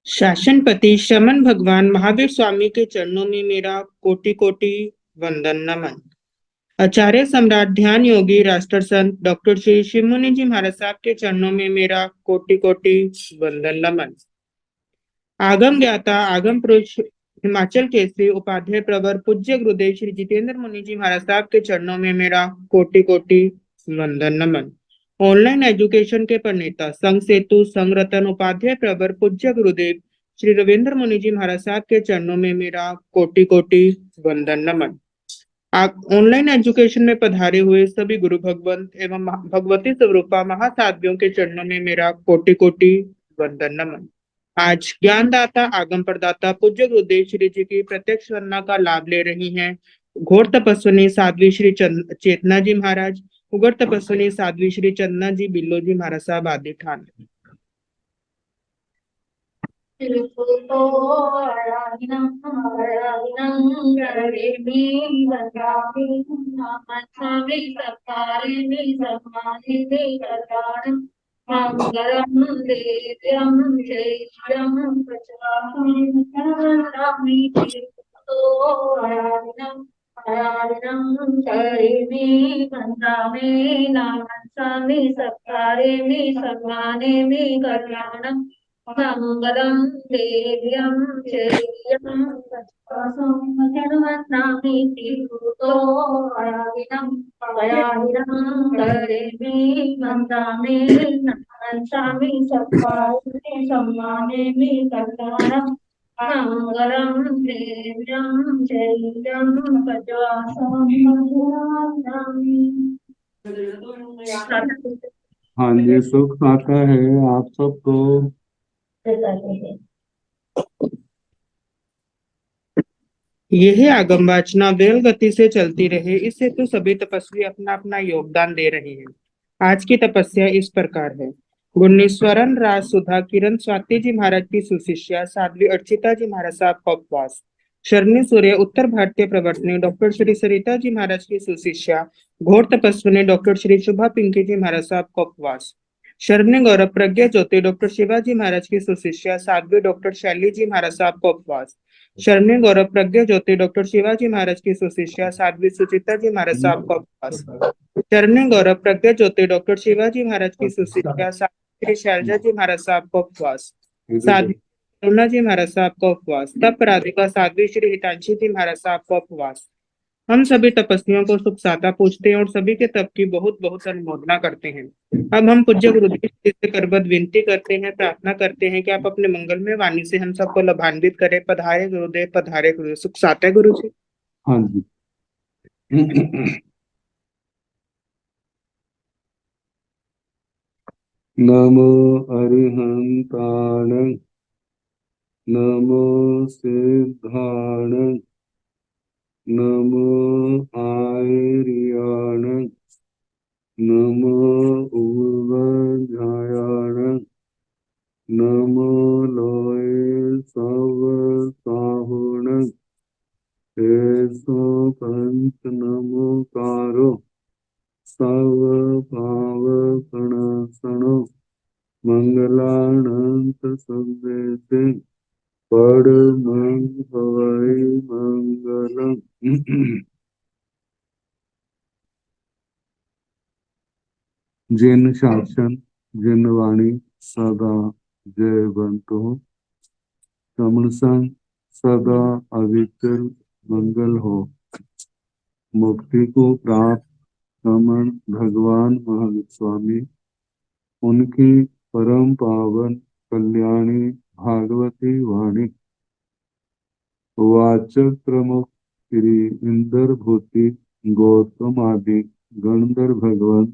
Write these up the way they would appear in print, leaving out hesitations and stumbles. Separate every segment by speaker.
Speaker 1: शासनपति शमन भगवान महावीर स्वामी के चरणों में मेरा कोटि कोटि वंदन नमन। आचार्य सम्राट ध्यान योगी राष्ट्र संत डॉक्टर श्री शिव मुनि जी महाराज साहब के चरणों में मेरा कोटि कोटि वंदन नमन। आगम ज्ञाता आगम पुरुष हिमाचल केसरी उपाध्याय प्रवर पूज्य गुरुदेव श्री जितेंद्र मुनि जी महाराज साहब के चरणों में मेरा कोटि कोटि वंदन नमन। ऑनलाइन एजुकेशन के प्रणेता संघ सेतु संघ रतन उपाध्याय प्रवर पूज्य गुरुदेव श्री रविंद्र मुनि जी महाराज साहब के चरणों में मेरा कोटि कोटि वंदन नमन। आप ऑनलाइन एजुकेशन में पधारे हुए सभी गुरु भगवंत एवं भगवती स्वरूपा महासाध्वियों के चरणों में मेरा कोटि कोटि वंदन नमन। आज ज्ञानदाता आगम प्रदाता पूज्य गुरुदेव श्री जी की प्रत्यक्ष वंदना का लाभ ले रही हैं घोर तपस्विनी साध्वी श्री चेतना जी महाराज, उग्र तपस्विनी साध्वी श्री चंदना जी बिल्लो जी महाराज साहब आदि ठान।
Speaker 2: मंगलम देव्यम जय्यम पचामि करेमि वन्दामि नामांसामि सत्कारेमि सम्मानेमि कल्याणम् मंगलम देव्यम जय्यम पचामि भूतो पयाहिनं करेमि वन्दामि नमांसामि सत्कारेमि सम्मानेमि कल्याणम् मंगलम देव्यम जय्यम पचामि।
Speaker 3: हाँ जी, सुख आता है आप सबको।
Speaker 1: यह आगम वाचना वेल गति से चलती रहे, इससे तो सभी तपस्वी अपना अपना योगदान दे रहे हैं। आज की तपस्या इस प्रकार है। गुणेश्वरन राज सुधा किरण स्वाति जी महाराज की सुशिष्या साध्वी अर्चिता जी महाराज साहब का उपवास। शरणी सूर्य उत्तर भारतीय प्रवर्तनी डॉक्टर श्री सरिता जी महाराज की सुशिष्या घोर तपस्विनी डॉक्टर श्री शुभा पिंकी जी महाराज साहब का उपवास। शरणी गौरव प्रज्ञा ज्योति डॉक्टर शिवाजी महाराज की सुशिष्या साध्वी डॉक्टर शैली जी महाराज साहब का उपवास। शरणी गौरव प्रज्ञा ज्योति डॉक्टर शिवाजी महाराज की सुशिष्या साध्वी सुचिता जी महाराज साहब का उपवास। शरणी गौरव प्रज्ञा ज्योति डॉक्टर शिवाजी महाराज की सुशिष्या साध्वी श्री शैलजा जी महाराज साहब का उपवास। साध्वी करुणा जी महाराज साहब का उपवास। तप राधिका साध्वी श्री हितांशी जी महाराज साहब का उपवास। हम सभी तपस्वियों को सुख साता पूछते हैं और सभी के तप की बहुत बहुत अनुमोदना करते हैं। अब हम पूज्य गुरुदेव जी से करबद्ध विनती करते हैं, प्रार्थना करते हैं कि आप अपने मंगलमय वाणी से हम सबको लाभान्वित करें। पधारे गुरुदेव, पधारे गुरुदेव। सुख साता है गुरु जी।
Speaker 3: हाँ जी। नमो अरिहंताण, नमो सिद्धाण, नमो आर्याण, नमो ऊर्ध्वजायाण, नमो लोय सव साहुण, तेसो पंच नमोकारो सव भाव प्रणसनो मंगलानंत संदेशे परमं भवै मंगलम। जिन शासन जिन वाणी सदा जयवंतो श्रमण संग सदा अविचल मंगल हो। मुक्ति को प्राप्त श्रमण भगवान महावीर स्वामी, उनकी परम पावन कल्याणी भागवती वाणी वाचक प्रमुख श्री इंद्र भूति गौतम आदि गणधर भगवान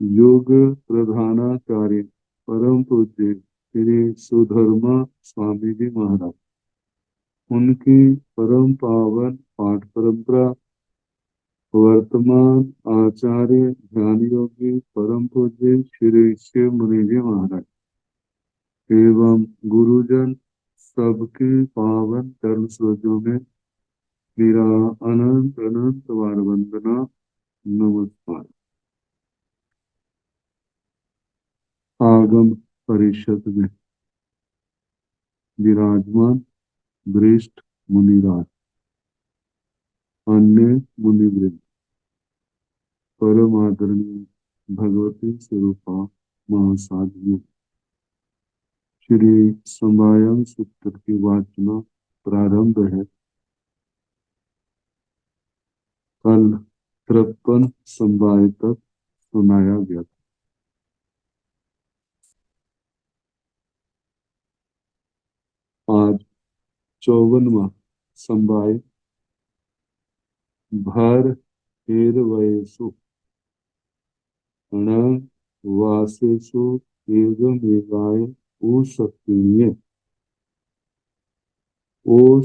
Speaker 3: योग प्रधानाचार्य परम पूज्य श्री सुधर्मा स्वामी जी महाराज, उनकी परम पावन पाठ परंपरा वर्तमान आचार्य ध्यान योगी परम पूज्य श्री शिव मुनि जी महाराज एवं गुरुजन सबके पावन चरण सरोजों में मेरा अनंत अनंत बार वंदना, नमस्कार। आगम परिषद में विराजमान वरिष्ठ मुनिराज, अन्य मुनिवृंद, परम आदरणीय भगवती स्वरूपा महासाध्वी, श्री समवायम सूत्र की वाचना प्रारंभ है। कल 53 समवाय तक सुनाया गया था। आज 54वां समवाय भर हेरवयसु अण वासेषु एवमेवाय ओ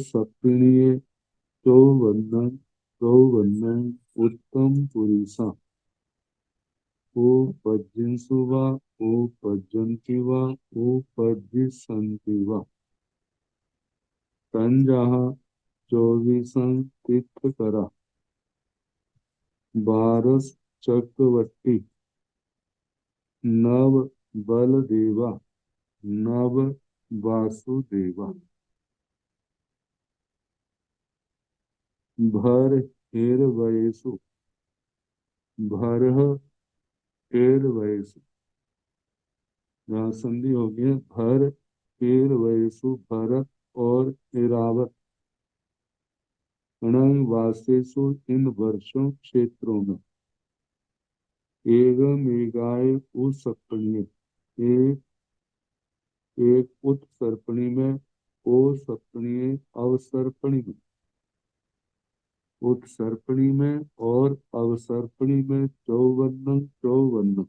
Speaker 3: सप्तमीय चौवन्नं उत्तम पुरुषा ओ पज्यंसु वा ओ पज्यन्ति वा ओ पज्यसन्ति वा तंजः 24 तीर्थकरा 12 चक्रवर्ती नव बलदेवा नव वासुदेवा भर हेरवयसु भरह हेरवयसु, यहाँ संधि हो गई है। भर हेरवयसु भरत और एरावत, अणंग वासेसु इन वर्षों क्षेत्रों में, एवं एगाय उस सप्तमी एक एक उत्सर्पणी में, ओ सप्तमी अवसर्पणी में, उत्सर्पणी में और अवसर्पणी में 54 54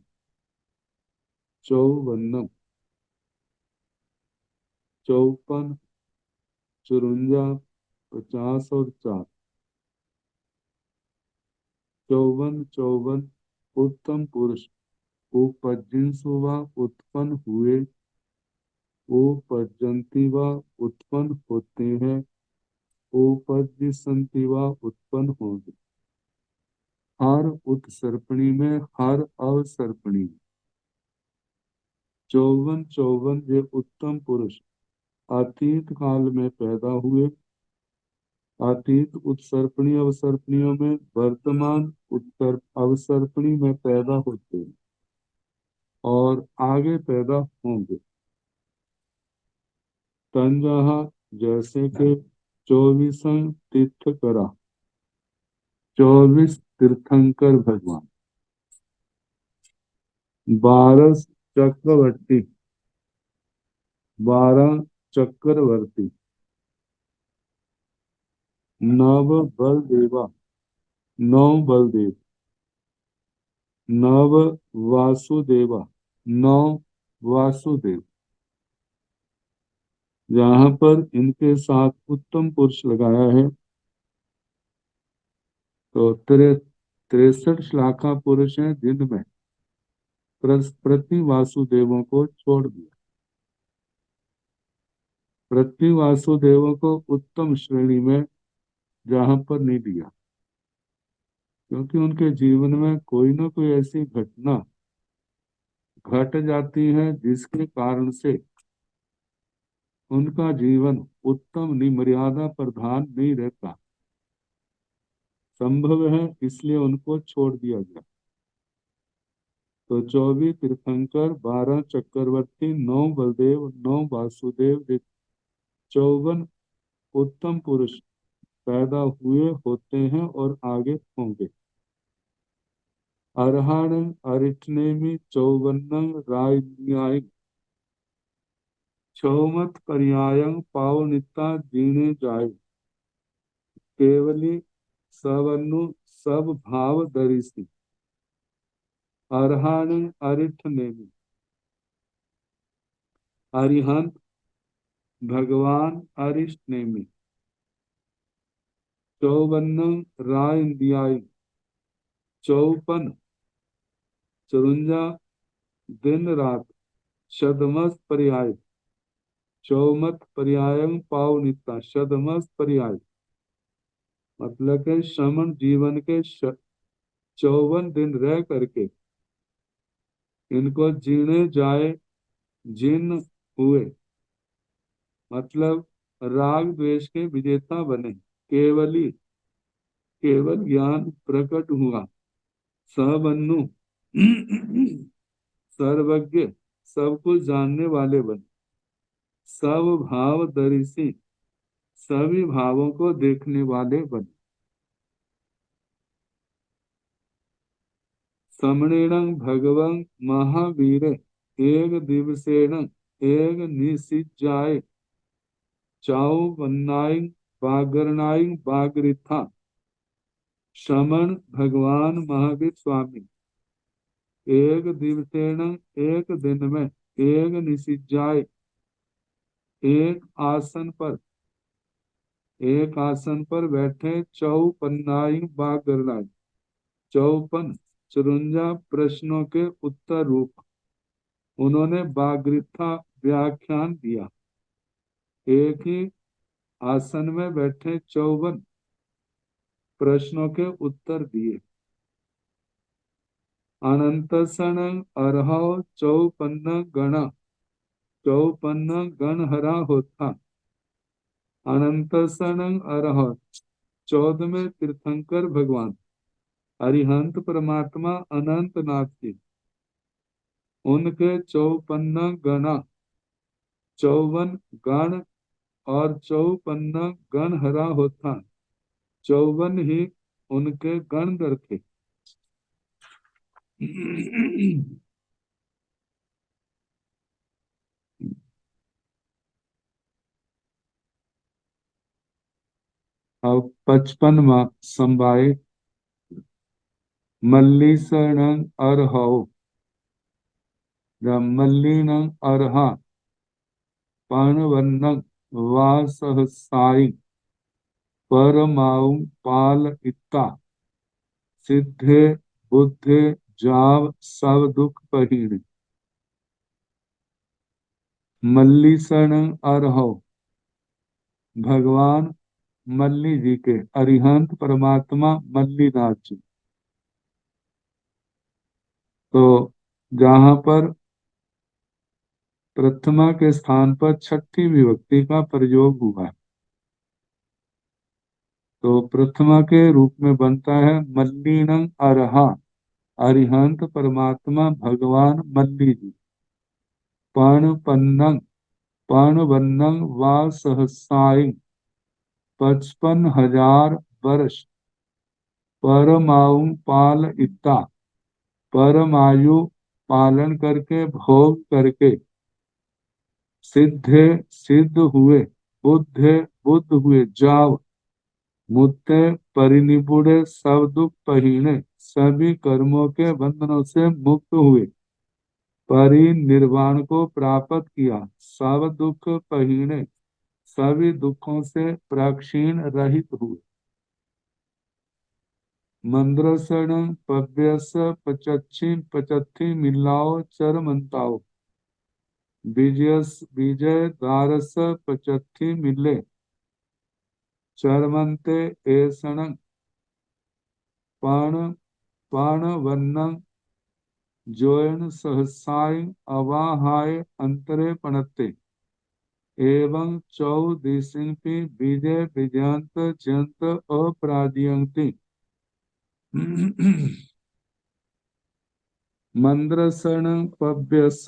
Speaker 3: 54 54 50 और 4 54 उत्तम पुरुष उपजिन्सु व उत्पन्न हुए, उपजंती व उत्पन्न होते हैं, उपजिसंति व उत्पन्न होंगे। हर उत्सर्पणी में हर अवसर्पणी में 54 ये उत्तम पुरुष अतीत काल में पैदा हुए, अतीत उत्सर्पणी अवसर्पणियों में, वर्तमान उत्तर अवसर्पणी में पैदा होते हैं और आगे पैदा होंगे। तंजः जैसे कि 24 तीर्थकरा 24 तीर्थंकर भगवान, 12 चक्रवर्ती 12 चक्रवर्ती, नव बलदेवा 9 बलदेव, नव वासुदेवा 9 वासुदेव। यहाँ पर इनके साथ उत्तम पुरुष लगाया है तो 63 शाखा पुरुष हैं, जिनमें प्रति वासुदेवों को छोड़ दिया। प्रति वासुदेवों को उत्तम श्रेणी में जहां पर नहीं दिया, क्योंकि उनके जीवन में कोई ना कोई ऐसी घटना घट जाती है जिसके कारण से उनका जीवन उत्तम नहीं, मर्यादा प्रधान नहीं रहता, संभव है, इसलिए उनको छोड़ दिया गया। तो 24 तीर्थंकर, 12 चक्रवर्ती, 9 बलदेव, 9 वासुदेव, 54 उत्तम पुरुष पैदा हुए, होते हैं और आगे होंगे। अरहण अरिठनेमि 54 राय छौमत पर्यायं पावनिता जीने जाए, केवली सवनु सब भाव दरिसी। अरहण अरिठनेमि, अरिहंत भगवान अरिष्टनेमि, 54 राय इंदियाई 54 54 दिन रात, शतमस पर्याय चौमत पर्यायं पावनिता, शतमस पर्याय मतलब के श्रमण जीवन के 54 दिन रह करके इनको जीने जाए, जिन हुए मतलब राग द्वेष के विजेता बने। केवल ज्ञान प्रकट हुआ। सबन्नु सर्वज्ञ, सब कुछ जानने वाले बने। सब भाव दर्शी, सभी भावों को देखने वाले बने। समणेन भगवं महावीर, एक दिवसेन एक निशिजाय, चाउ वन्नाय बागरनाय बागरिथा। श्रमण भगवान महावीर स्वामी एक दिवसेन, एक दिन में, एक निशिजाय, एक आसन पर बैठे। चौपन्नाई बागरनाई, 54 54 प्रश्नों के उत्तर रूप उन्होंने बागृथा व्याख्यान दिया। एक ही आसन में बैठे 54 प्रश्नों के उत्तर दिए। अनंत सन अरहौ चौपन्न गण, 54 गण हरा होता। अनंत सन अरह, 14वें तीर्थंकर भगवान अरिहंत परमात्मा अनंत नाथ जी, उनके 54 गण, 54 गण और 54 गण हरा होता। 54 ही उनके गणधर थे। अब 55वां संवाय। मल्लीसणं अर्हौ, मल्लीनं अर्हा पाणवन्नं वा सहसाई, परमाउ पाल इत्ता। सिद्धे बुद्धे जाव सब दुख पहीण। मल्लीसण अर्हौ, भगवान मल्ली जी के, अरिहंत परमात्मा मल्लीनाथ जी। तो जहां पर प्रथमा के स्थान पर छठी विभक्ति का प्रयोग हुआ है, तो प्रथमा के रूप में बनता है मल्लीनं अर्हा, अरिहंत परमात्मा भगवान मल्ली जी। पणपन्नं, पणवन्नं वा सहसाई, 55,000 वर्ष। परमायु पाल इत्ता, परमायु पालन करके, भोग करके। सिद्धे सिद्ध हुए, बुद्धे बुद्ध हुए, जाव मुत्ते परिनिपुणे सब दुख पहीने, सभी कर्मों के बंधनों से मुक्त हुए। परिनिर्वाण को प्राप्त किया। सब दुख पहीने, सभी दुखों से प्रक्षीण रहित हुए। मंद्रसण पव्यस पचच्छी पचत्थी मिलाओ चरमंताओ, विजय दारस पचत्थी मिले, चरमंते ऐसण पाण पाण वन्नं, जोयन सहसाय अवाहाय अंतरे पणते। एवं चौदिशिंपि विजय विजयंत जयंत अपराजियंती। मंद्रसण पव्यस,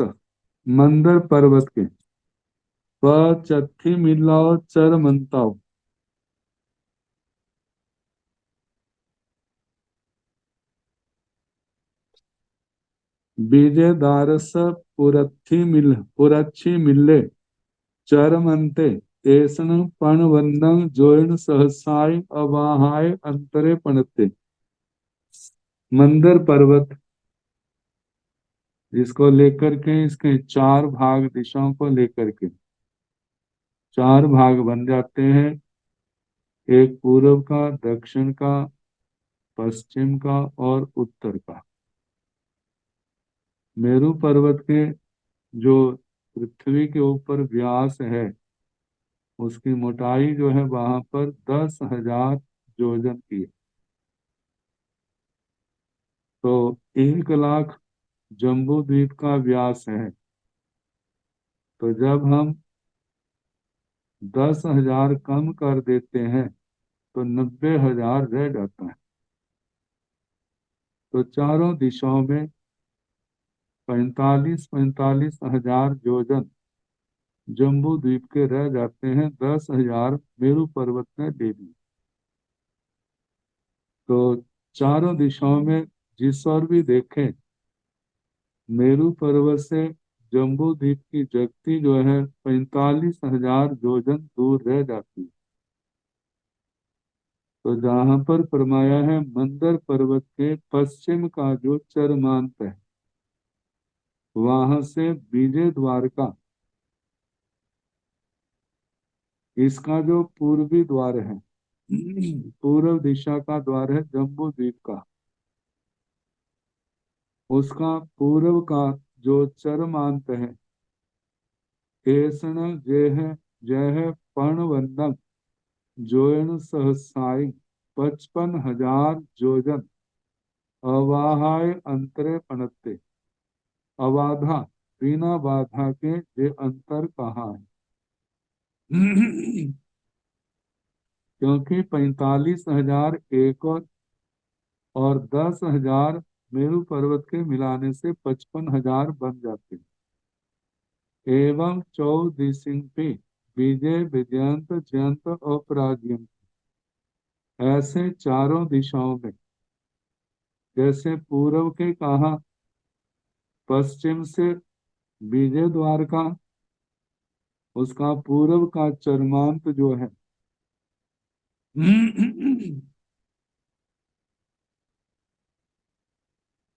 Speaker 3: मंदर पर्वत के। पचत्थी मिलाओ चरमंताओ, विजय दारस पुरच्छी मिले, चरमंते ऐसन पणवन्नं, जोयन सहसाय अवाहाय अंतरे पणते। मंदर पर्वत जिसको लेकर के, इसके 4 भाग, दिशाओं को लेकर के 4 भाग बन जाते हैं। एक पूर्व का, दक्षिण का, पश्चिम का और उत्तर का। मेरू पर्वत के जो पृथ्वी के ऊपर व्यास है, उसकी मोटाई जो है वहां पर 10,000 योजन की है। तो 1 लाख जम्बू द्वीप का व्यास है। तो जब हम 10,000 कम कर देते हैं तो 90,000 रह जाता है। तो चारों दिशाओं में 45,000 योजन जम्बू द्वीप के रह जाते हैं, 10,000 मेरू पर्वत ने ले ली। तो चारों दिशाओं में जिस ओर भी देखें, मेरू पर्वत से जम्बू द्वीप की जगती जो है 45,000 योजन दूर रह जाती है। तो जहां पर फरमाया है मंदर पर्वत के पश्चिम का जो चरमांत है, वहां से विजय द्वारका, इसका जो पूर्वी द्वार है, पूर्व दिशा का द्वार है जम्बू द्वीप का, उसका पूर्व का जो चरमांत है, केसण जेह जय पर्णवन्नम जोयन सहसाई 55,000 योजन अवाहाय अंतरे पणते। अबाधा, बिना बाधा के ये अंतर कहाँ है? क्योंकि 45,000 एक और 10,000 मेरू पर्वत के मिलाने से 55,000 बन जाते हैं। एवं चौदिशिंपि विजय विजयंत जयंत अपराजयंत, ऐसे चारों दिशाओं में, जैसे पूर्व के कहा, पश्चिम से विजय द्वारका, उसका पूर्व का चरमांत जो है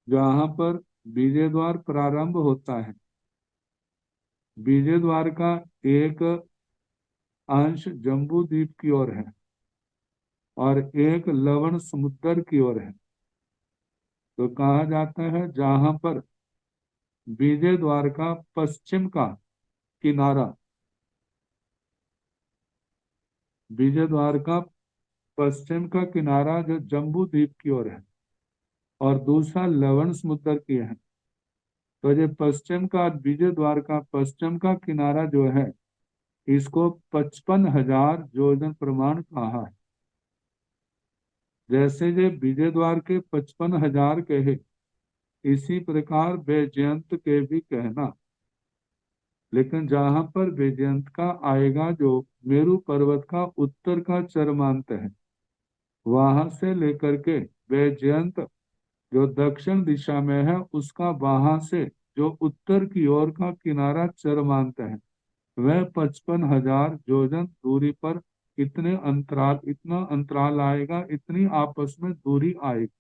Speaker 3: जहां पर विजय द्वार प्रारंभ होता है, विजय द्वार का एक अंश जम्बू द्वीप की ओर है और एक लवण समुद्र की ओर है। तो कहा जाता है जहां पर विजय द्वार का पश्चिम का किनारा, विजय द्वार का पश्चिम का किनारा जो जम्बू द्वीप की ओर है और दूसरा लवण समुद्र की है, तो ये पश्चिम का विजय द्वार का पश्चिम का किनारा जो है, इसको 55,000 योजन प्रमाण कहा है। जैसे ये विजय द्वार के 55,000 कहे, इसी प्रकार वैजयंत के भी कहना। लेकिन जहां पर वैजयंत का आएगा जो मेरू पर्वत का उत्तर का चरमांत है, वहां से लेकर के वैजयंत जो दक्षिण दिशा में है, उसका वहां से जो उत्तर की ओर का किनारा चरमांत है, वह 55,000 योजन दूरी पर इतना अंतराल आएगा, इतनी आपस में दूरी आएगी।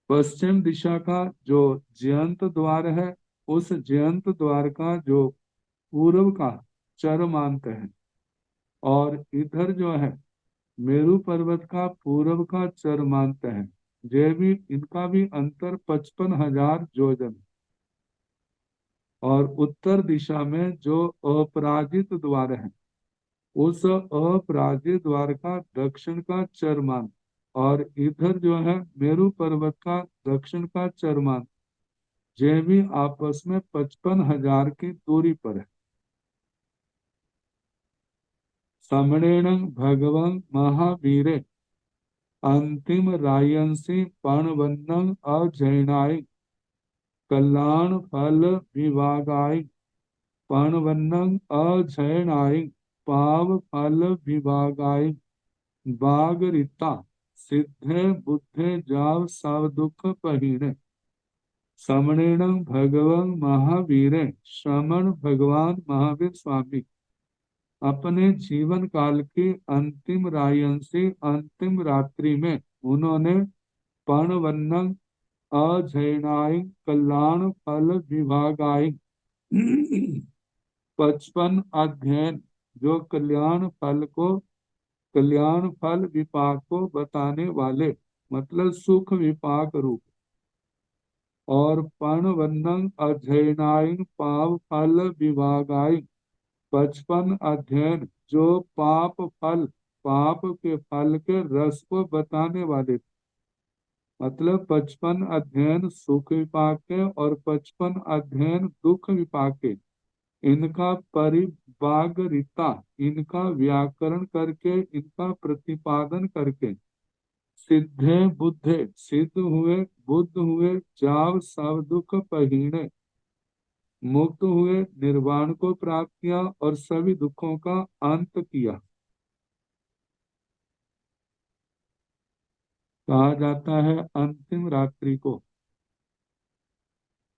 Speaker 3: पश्चिम दिशा का जो जयंत द्वार है, उस जयंत द्वार का जो पूर्व का चरमांत है, और इधर जो है मेरू पर्वत का पूर्व का चरमांत है, ये भी, इनका भी अंतर 55,000 योजन। और उत्तर दिशा में जो अपराजित द्वार है, उस अपराजित द्वार का दक्षिण का चरमांत, और इधर जो है मेरू पर्वत का दक्षिण का चरमांत, ये भी आपस में 55,000 की दूरी पर है। समणेन भगवं महावीरे अंतिम रायंसी पर्णवन्नं अजैनाय कल्याण फल विभागाय पर्णवन्नं अजैनाय पाव फल विभागाय बागरिता सिद्धे बुद्धे जाव सब दुख पहिने। समणेन भगवं महावीरे, श्रमण भगवान महावीर स्वामी अपने जीवन काल की अंतिम रायंसी, अंतिम रात्रि में उन्होंने पर्णवन्नं अजैनाय कल्याण फल विभागाय 55 अध्ययन, जो कल्याण फल विपाक को बताने वाले, मतलब सुख विपाक रूप, और पर्णवन्नं अध्ययनाय पाप फल विभागाय 55 अध्ययन, जो पाप के फल के रस को बताने वाले, मतलब 55 अध्ययन सुख विपाक के और 55 अध्ययन दुख विपाक के, इनका परिवागरिता, इनका व्याकरण करके, इनका प्रतिपादन करके, सिद्धे बुद्धे, सिद्ध हुए, बुद्ध हुए, जाव सब दुख पहिणे, मुक्त हुए, निर्वाण को प्राप्त किया और सभी दुखों का अंत किया। कहा जाता है अंतिम रात्रि को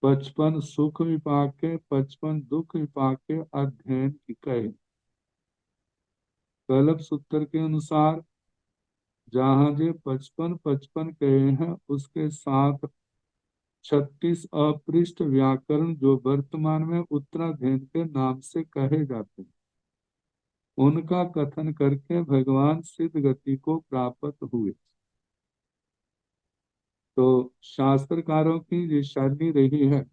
Speaker 3: 55 सुख विपाक के 55 दुख विपाक के अध्ययन की कहे। कल्प सूत्र के अनुसार जहां जे 55 कहे हैं, उसके साथ 36 अपृष्ठ व्याकरण जो वर्तमान में उत्तराध्ययन के नाम से कहे जाते हैं, उनका कथन करके भगवान सिद्ध गति को प्राप्त हुए। तो शास्त्रकारों की ये शैली रही है।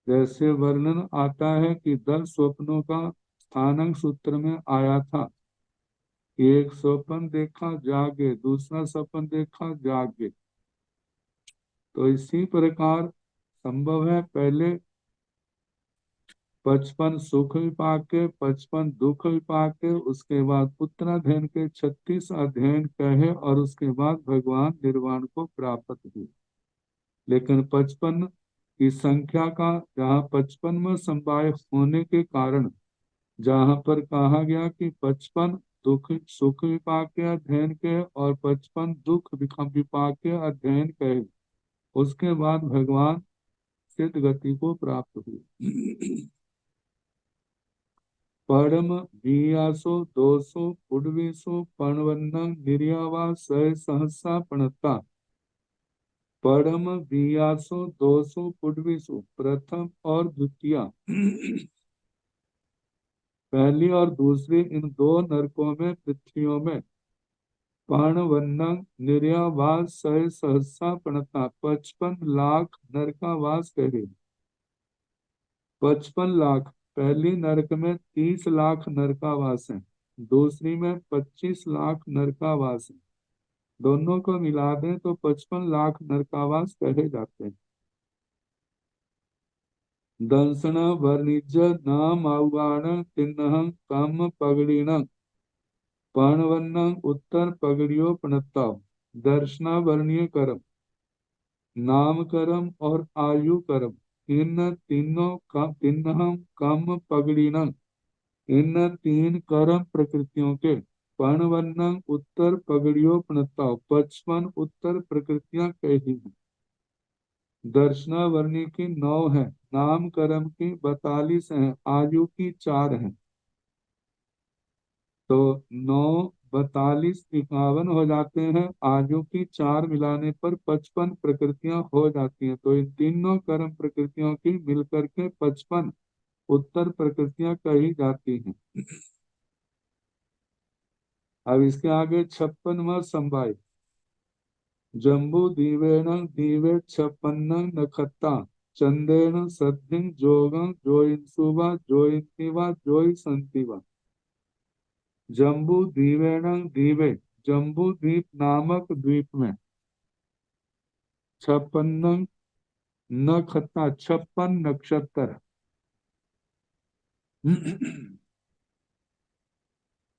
Speaker 3: जैसे वर्णन आता है कि 10 स्वप्नों का स्थानांक सूत्र में आया था। एक स्वप्न देखा जागे, दूसरा स्वप्न देखा जागे। तो इसी प्रकार संभव है पहले 55 सुख विपाक के, 55 दुख विपाक के, उसके बाद उत्तराध्ययन के 36 अध्ययन कहे और उसके बाद भगवान निर्वाण को प्राप्त हुए। लेकिन 55 की संख्या का जहाँ 55वां समवाय होने के कारण जहाँ पर कहा गया कि 55 दुख सुख विपाक के अध्ययन के और 55 दुख विपाक के अध्ययन कहे, उसके बाद भगवान सिद्ध गति को प्राप्त हुए। परम बीयासो 200 पुडवीसो पणवन्न निर्यावा सह सहसा पणता। परम बीयासो 200 पुडवीसो, प्रथम और द्वितीय, पहली और दूसरी इन दो नरकों में, पृथ्वियों में पणवन्न निर्यावास सह सहसा पणता, 55 लाख नरकावास कहे। 55 लाख, पहली नरक में 30 लाख नरकावास है, दूसरी में 25 लाख नरकावास है। दोनों को मिला दें तो 55 लाख नरकावास कहे जाते हैं। दंसना वर्णिज नाम आउगाण तिन्ह कम पगड़ीण, पणवन्न उत्तर पगड़ियो पणता। दर्शना वर्णीय कर्म, नाम कर्म और आयु कर्म, इन तीनों का तिन्ह कम पगड़ीण, इन तीन कर्म प्रकृतियों के, पणवन्न उत्तर पगड़ियों पणता, 55 उत्तर प्रकृतियां कही हैं। दर्शना वर्णी की 9 है, नाम कर्म की 42 है, आयु की 4 है। तो 9 42 51 हो जाते हैं, आयु की 4 मिलाने पर 55 प्रकृतियां हो जाती हैं। तो इन तीनों कर्म प्रकृतियों की मिलकर के 55 उत्तर प्रकृतियां कही जाती हैं। अब इसके आगे 56वां समवाय, जम्बू दीवेण दीवे 56 नखत्ता, चंदेन सद्धि जोगं जोइंसुवा जोइंतिवा जोई संतिवा। जम्बू दीवेण दीवे, जम्बू द्वीप नामक द्वीप में 56 नखत्ता, 56 नक्षत्र,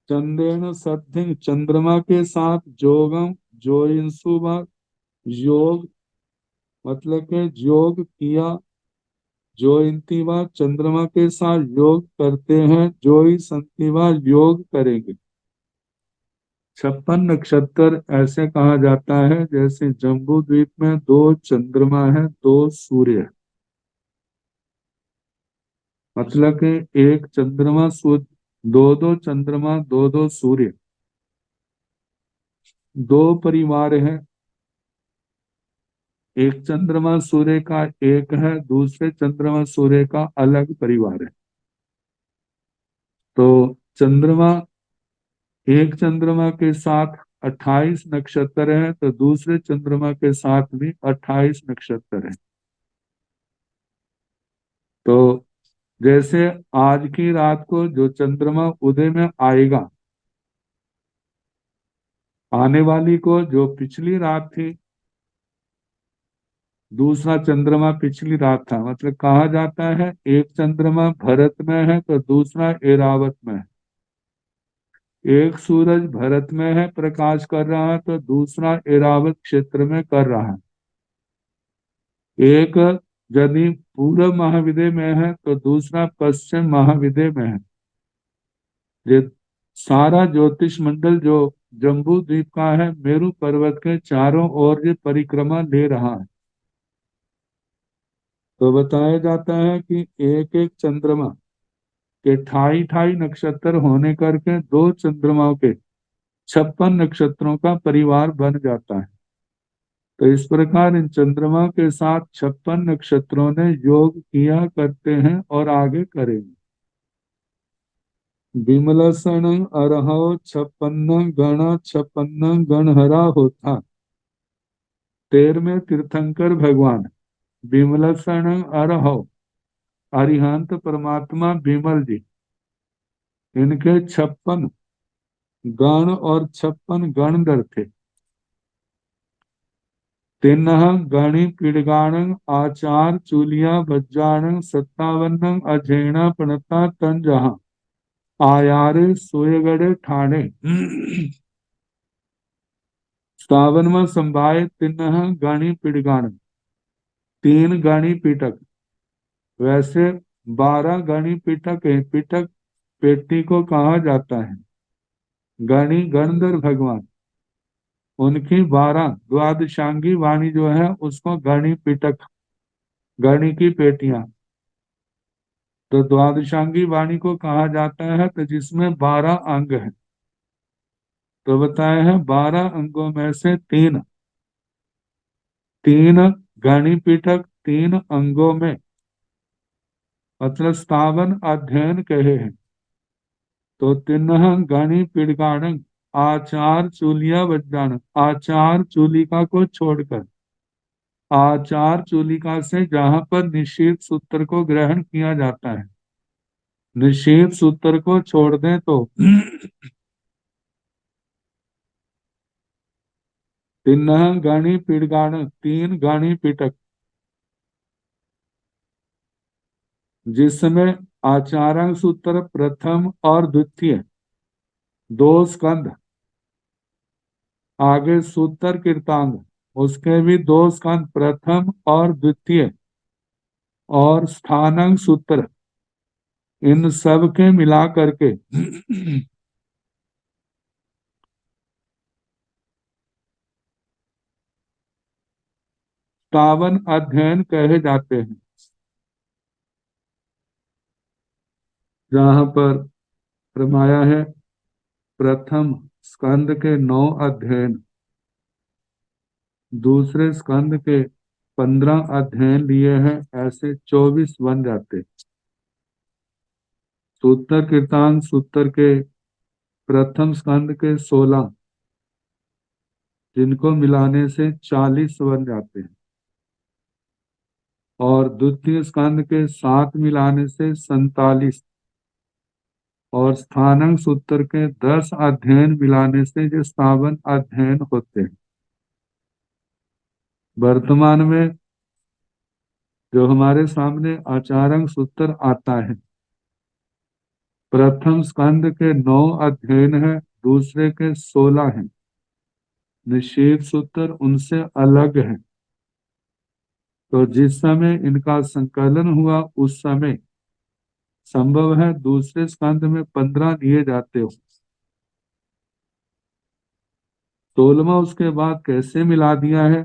Speaker 3: चंदेन सद्धि चंद्रमा के साथ, जोगम जोइंसुवा योग मतलब के योग किया, जो इंतिवा चंद्रमा के साथ योग करते हैं, जो ही संतिवा योग करेंगे। 56 नक्षत्र ऐसे कहा जाता है जैसे जम्बू द्वीप में 2 चंद्रमा है, 2 सूर्य है। मतलब के एक चंद्रमा सूर्य, 2 चंद्रमा 2 सूर्य, 2 परिवार है। एक चंद्रमा सूर्य का एक है, दूसरे चंद्रमा सूर्य का अलग परिवार है। तो चंद्रमा, एक चंद्रमा के साथ 28 नक्षत्र हैं, तो दूसरे चंद्रमा के साथ भी 28 नक्षत्र हैं। तो जैसे आज की रात को जो चंद्रमा उदय में आएगा, आने वाली को जो पिछली रात थी दूसरा चंद्रमा पिछली रात था। मतलब कहा जाता है एक चंद्रमा भरत में है तो दूसरा एरावत में है। एक सूरज भरत में है, प्रकाश कर रहा है, तो दूसरा एरावत क्षेत्र में कर रहा है। एक यदि पूर्व महाविदय में है तो दूसरा पश्चिम महाविदय में है। ये सारा ज्योतिष मंडल जो जम्बू द्वीप का है, मेरू पर्वत के चारों ओर ये परिक्रमा ले रहा है। तो बताया जाता है कि एक एक चंद्रमा के ठाई ठाई नक्षत्र होने करके दो चंद्रमाओं के 56 नक्षत्रों का परिवार बन जाता है। तो इस प्रकार इन चंद्रमा के साथ 56 नक्षत्रों ने योग किया करते हैं और आगे करेंगे। विमलसन अरहो 56 गण 56 गणहरा होता। 13वें तीर्थंकर भगवान विमलसन अरहो, अरिहंत परमात्मा विमल जी, इनके 56 गण और 56 गणधर थे। तिन्ह गणि पीड़गाण आचार चूलिया बज्जाण 57 अझेणा पणता तन जहां आयारे सोयगढ़ ठाणे। सावन में संभाए तिन्ह गणि पीड़गाण, 3 गणि पीठक। वैसे 12 गणि पीठक है। पीठक पेटी को कहा जाता है। गणि गणधर भगवान, उनकी 12 द्वादशांगी वाणी जो है उसको गणि पीठक, गणि की पेटियां। तो द्वादशांगी वाणी को कहा जाता है तो जिसमें 12 अंग है। तो बताया है 12 अंगों में से तीन गणि पीठक, 3 अंगों में मतलब स्थावन अध्ययन कहे हैं। तो तिन्ह गणि पीड़गाण आचार चूलिया बज्जान, आचार चूलिका को छोड़कर, आचार चूलिका से जहां पर निषेध सूत्र को ग्रहण किया जाता है, निषेध सूत्र को छोड़ दें तो तिन्ह गणि पीड़गाण, 3 गणि पीठक, जिसमें आचार्य सूत्र प्रथम और द्वितीय 2 स्कंद, आगे सूत्र कीर्तांग उसके भी 2 स्कंद प्रथम और द्वितीय, और स्थानांग सूत्र, इन सब के मिला करके 57 अध्ययन कहे जाते हैं। जहां पर फरमाया है प्रथम स्कंद के 9 अध्ययन, दूसरे स्कंद के 15 अध्ययन लिए हैं, ऐसे 24 बन जाते। सूत्र कीर्तान सूत्र के प्रथम स्कंद के 16, जिनको मिलाने से 40 बन जाते हैं, और द्वितीय स्कंद के 7 मिलाने से 47, और स्थानांक सूत्र के 10 अध्ययन मिलाने से जो 57 अध्ययन होते हैं। वर्तमान में जो हमारे सामने आचार्य सूत्र आता है, प्रथम स्कंद के 9 अध्ययन है, दूसरे के 16 हैं। निषेध सूत्र उनसे अलग है। तो जिस समय इनका संकलन हुआ उस समय संभव है दूसरे स्कंद में 15 लिए जाते हो। 16वां उसके बाद कैसे मिला दिया है,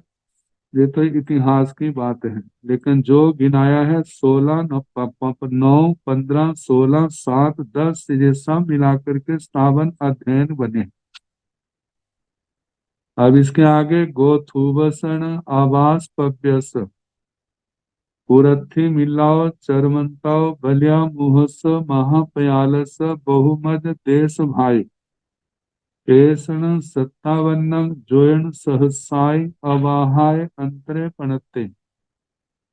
Speaker 3: ये तो इतिहास की बात है। लेकिन जो गिनाया है 16 9 15 16 7 10 ये सब मिलाकर के 57 अध्ययन बने। अब इसके आगे गोथुबसन आवास पव्यस पुरथी मिलाओ चरमंताओ बलिया मुहस महापयालस बहुमद देश भाई केसण 57 जोयन सहसाय अवाहाय अंतरे पणते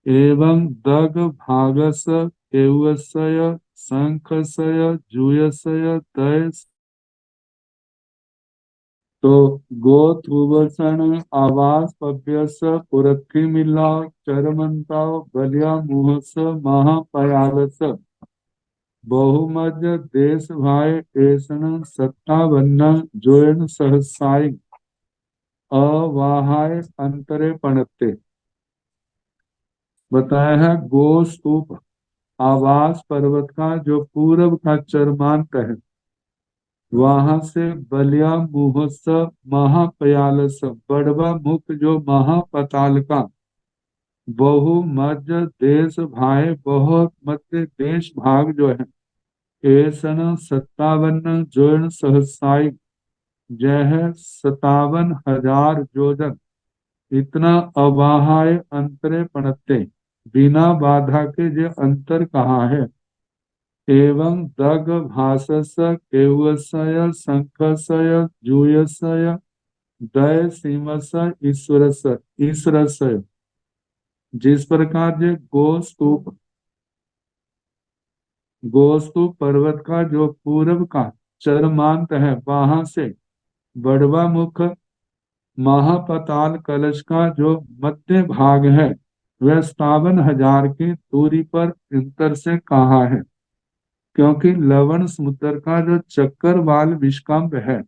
Speaker 3: एवं दग भागस केवसय शंखसय जूयसय तय तो गो त्रुवसन आवास पव्यस पुरखी मिला चरमंता बलिया मुहस महापयालस बहुमज देश भाई ऐसन सत्तावन्न जोयन सहसाई अवाहाय अंतरे पणते। बताया है गो स्तूप आवास पर्वत का जो पूर्व का चरमांत है, वहां से बलिया महोत्सव महापयालस बड़वा मुख जो महापताल का बहु मध्य देश भाई बहुत मध्य देश भाग जो है ऐसन 57 जोन सहसाई जय है 57,000 योजन इतना अवाहाय अंतरे पणते बिना बाधा के जो अंतर कहाँ है। एवं दग भाषस केवसय शंखसय जूयसय दय सीमस ईश्वरस ईश्वरसय। जिस प्रकार जो गोस्तूप पर्वत का जो पूर्व का चरमांत है, वहां से बड़वा मुख महापताल कलश का जो मध्य भाग है वह 57,000 की दूरी पर अंतर से कहा है, क्योंकि लवण समुद्र का जो चक्रवाल विस्कंभ है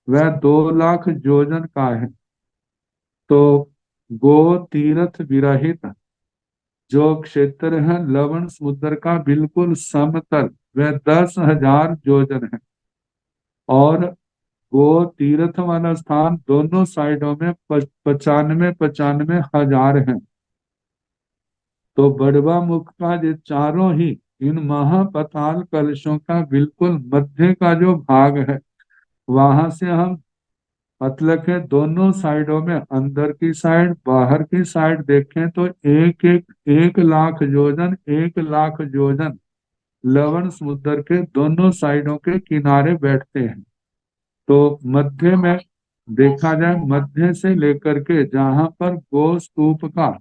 Speaker 3: वह 2 लाख योजन का है। तो गो तीर्थ विरहित जो क्षेत्र है लवण समुद्र का बिल्कुल समतल वह 10,000 योजन है, और गो तीर्थ वाला स्थान दोनों साइडों में 95,000 है। तो बड़वा मुख का जो चारों ही इन महापताल कलशों का बिल्कुल मध्य का जो भाग है, वहां से हम मतलब के दोनों साइडों में अंदर की साइड बाहर की साइड देखें तो 1 लाख योजन 1 लाख योजन लवण समुद्र के दोनों साइडों के किनारे बैठते हैं। तो मध्य में देखा जाए, मध्य से लेकर के जहां पर गो स्तूप का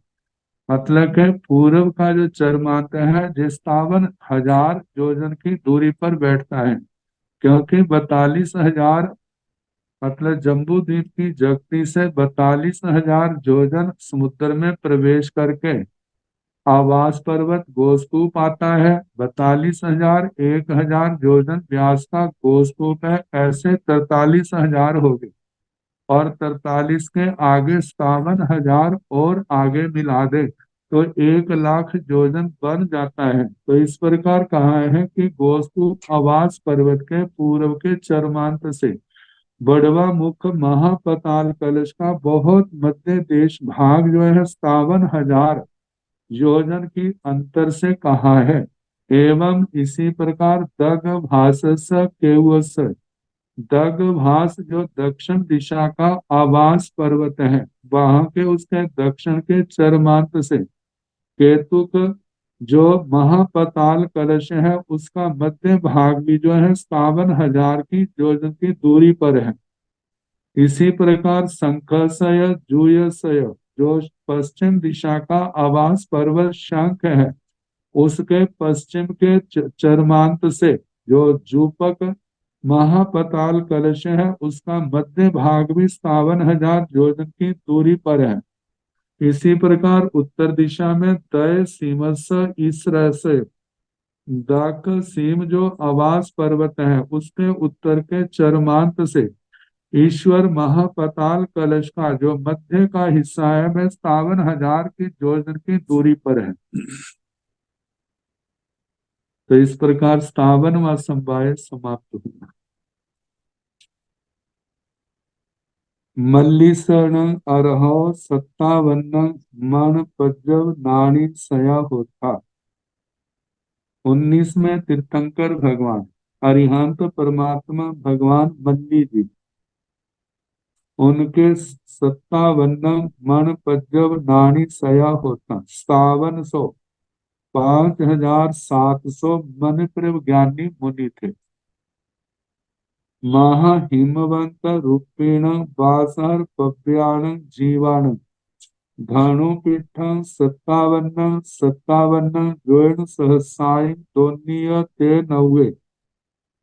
Speaker 3: मतलब के पूर्व का जो चरमांत है जो 57,000 योजन की दूरी पर बैठता है, क्योंकि 42,000 मतलब जम्बू द्वीप की जगती से 42,000 योजन समुद्र में प्रवेश करके आवास पर्वत गोस्तूप आता है। 42,000 1,000 योजन व्यास का गोस्तूप है, ऐसे 43,000 हो गए, और 43 के आगे 57,000 और आगे मिला दे तो 1 लाख योजन बन जाता है। तो इस प्रकार कहा है कि गोस्तूप आवास पर्वत के पूर्व के चरमांत से बड़वा मुख महापताल कलश का बहुत मध्य देश भाग जो है 57,000 योजन की अंतर से कहा है। एवं इसी प्रकार दग भाषस केवस दग्भास जो दक्षिण दिशा का आवास पर्वत है, वहां के उसके दक्षिण के चरमांत से केतुक जो महापताल कलश है उसका मध्य भाग भी जो है 57,000 की योजन की दूरी पर है। इसी प्रकार शंखसय जूयसय जो पश्चिम दिशा का आवास पर्वत शंख है, उसके पश्चिम के चरमांत से जो जूपक महापताल कलश है उसका मध्य भाग भी 57,000 योजन की दूरी पर है। इसी प्रकार उत्तर दिशा में तय सीमस ईसरस दाक सीम जो आवास पर्वत है उसके उत्तर के चरमांत से ईश्वर महापताल कलश का जो मध्य का हिस्सा है वह 57,000 की योजन की दूरी पर है। तो इस प्रकार 57वां समवाय समाप्त हुआ। मल्लीसण अरहो 57 मन पज्जव नाणी सया होता। 19वें तीर्थंकर भगवान अरिहंत परमात्मा भगवान मल्ली जी, उनके 57 मन पज्जव नाणी सया होता 5700 5,700 मन ज्ञानी मुनि थे। महा हिमवंत रूपेण बासर पव्याण जीवाण धनुपीठं 57 जोन सहसाई दोनीय ते नव्वे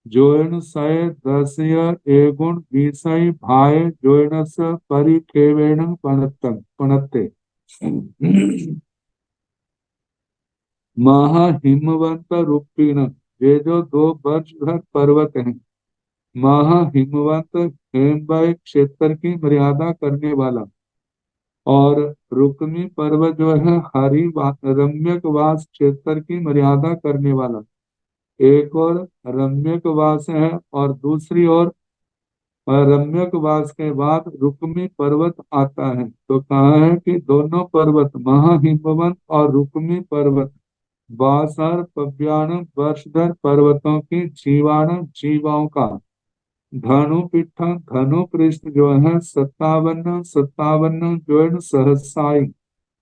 Speaker 3: जोन सय दसय एगुण बीसय भाय जोनस परिखेवेण पणतन पणते महा हिमवंत रूपीण, ये जो 2 वर्ष भर पर्वत हैं। महा हिमवंत हेमवय क्षेत्र की मर्यादा करने वाला, और रुक्मी पर्वत जो है रम्यक वास क्षेत्र की मर्यादा करने वाला। एक और रम्यक वास है और दूसरी ओर रम्यक वास के बाद रुक्मी पर्वत आता है। तो कहा है कि दोनों पर्वत महाहिमवंत और रुक्मी पर्वत बासर पव्यान वर्षधर पर्वतों की जीवाणु जीवाओं का धनु पिठन धनु पृष्ठ जो है 57 सहस्राई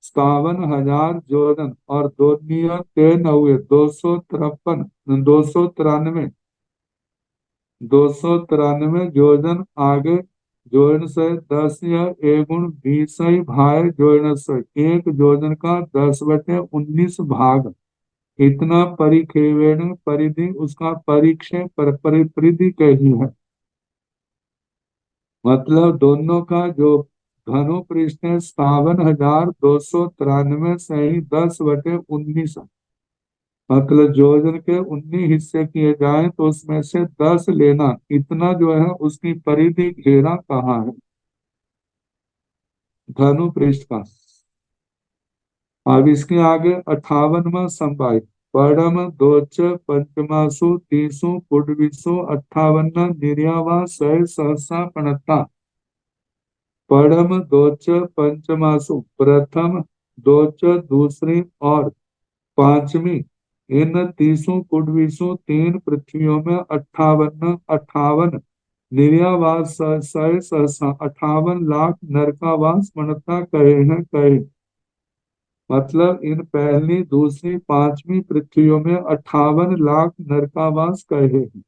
Speaker 3: 57,000 जोड़न, और दोनिया 293 जोड़न आगे। जोड़न से 10 या एगुण 20 भाग जोड़न से एक जोड़न का 10/19 भाग, इतना परिखेवेण परिधि उसका परिक्षेप परिधि कही है। मतलब दोनों का जो घनो पृष्ठ है 57,293 से ही 10/19, मतलब योजन के 19 हिस्से किए जाएं तो उसमें से 10 लेना, इतना जो है उसकी परिधि घेरा कहाँ है धनु पृष्ठ का। अब इसके आगे 58वां संवाद। परम दोच पंचमासु तीसु पुडविसु 58 निर्यावा सह सहसा पणता। परम दोच पंचमासु प्रथम, दोच दूसरी और पांचवी, इन तीसों कुडवीसों 3 पृथ्वियों में 58 निर्यावास सय सहसा 58 लाख नरकावास मनता कहे हैं कहे। मतलब इन पहली दूसरी पांचवी पृथ्वियों में 58 लाख नरकावास कहे हैं।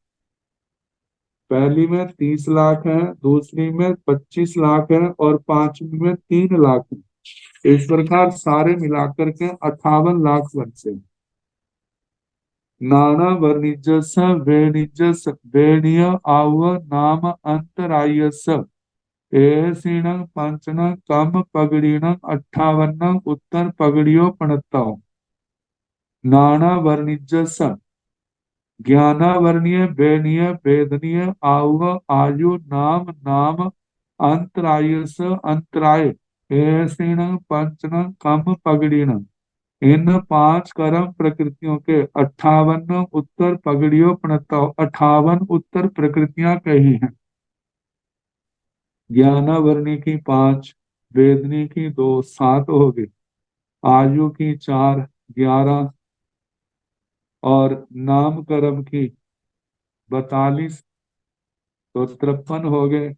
Speaker 3: पहली में 30 लाख है, दूसरी में 25 लाख है और पांचवी में 3 लाख है। इस प्रकार सारे मिलाकर के 58 लाख बनते हैं। नाना वर्णिजस वेणिजस वेणीय आव नाम अंतरायस एसीण पंचन कम पगड़ीण 58 उत्तर पगड़ियों पणताओ। नाना वर्णिजस ज्ञानावर्णीय वेणीय वेदनीय आव आयु नाम नाम अंतरायस अंतराय एसीण पंचन कम पगड़ीण, इन 5 कर्म प्रकृतियों के 58 उत्तर पगड़ियों प्रणता 58 उत्तर प्रकृतियां कही हैं। ज्ञानावरणी की 5, वेदनी की 2, 7 हो गई, आयु की 4, 11, और नाम कर्म की 42, तो 53 हो गए।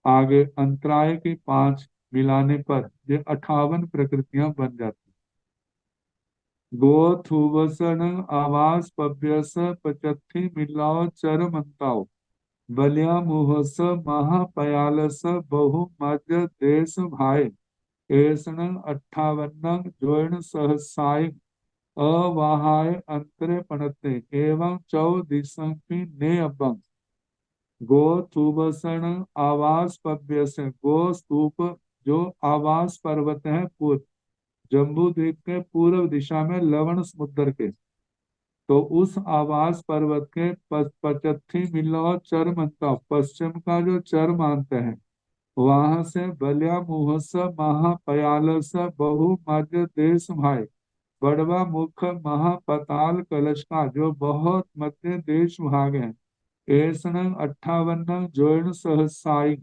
Speaker 3: आगे अंतराय की 5 मिलाने पर ये 58 प्रकृतियां बन जाती। गोथुवसन आवास पव्यस पचत्थि मिलाओ चर मंताओ बलिया मुहस महापयालस बहु मध्य देश भाई ऐसन 58 जोन सहसाय अवाहाय अंतरे पणते एवं चौदिशंपि ने अबंग। गो तुवसन आवास पव्यस, गो स्तूप जो आवास पर्वत है पूर्व जम्बू द्वीप के पूर्व दिशा में लवण समुद्र के, तो उस आवास पर्वत के पचत्थी मिलो चर मंता पश्चिम का जो चर मानते हैं, वहां से बलिया मुहस महापयालस बहु मध्य देश भाई बड़वा मुख महापताल कलश का जो बहुत मध्य देश भाग है। ऐसन 58 जोन सहसाई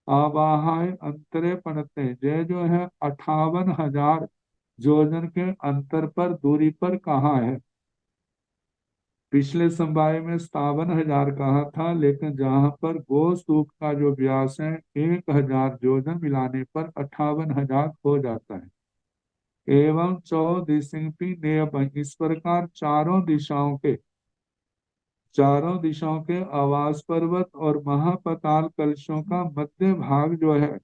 Speaker 3: आवाहाय अंतरे पणते, जय जो है 58,000 जोजन के अंतर पर दूरी पर कहाँ है। पिछले संवाय में 57,000 कहा था, लेकिन जहां पर गोस्तूप का जो व्यास है 1,000 योजन मिलाने पर 58,000 हो जाता है। एवं चौदिशिंपी ने इस प्रकार चारों दिशाओं के आवास पर्वत और महापताल कलशों का मध्य भाग जो है,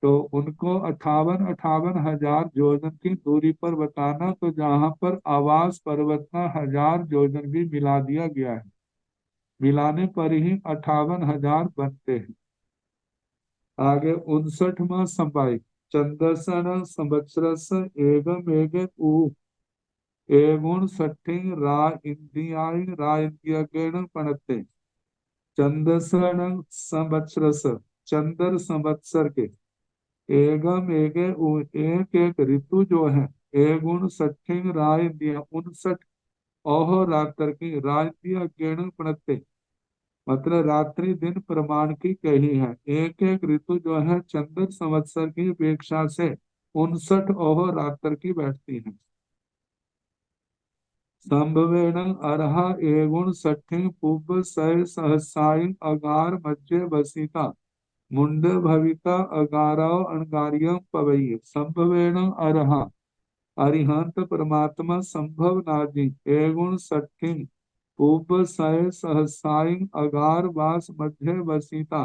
Speaker 3: तो उनको 58,000 योजन की दूरी पर बताना, तो जहां पर आवास पर्वत का 1,000 योजन भी मिला दिया गया है। मिलाने पर ही 58,000 बनते हैं। आगे 59वां संपाई, चंदसन संवत्सरस एगम एगे उ एगुण सठिं रा इंदियाई रा इंदिया पणते। चंदसन संवत्सरस, चंद्र संवत्सर के, एगम एगे एक एक ऋतु जो है, एगुण सठिंग राय दिया 59 अहोरात्र की राय दिया गेण पणते, मतलब रात्रि दिन प्रमाण की कही है। एक एक ऋतु जो है चंद्र संवत्सर की अपेक्षा से 59 अहोरात्र की बैठती है। संभवेन अर्हा एगुण सठिंग पुब सह सहसाई अगार मध्य बसिता मुंड भविता अगाराव अणगारियम पवई। संभवेन अर्हा, अरिहंत परमात्मा संभव नादि एगुण सठिन उप सय सहसाई अगार वास मध्य वसीता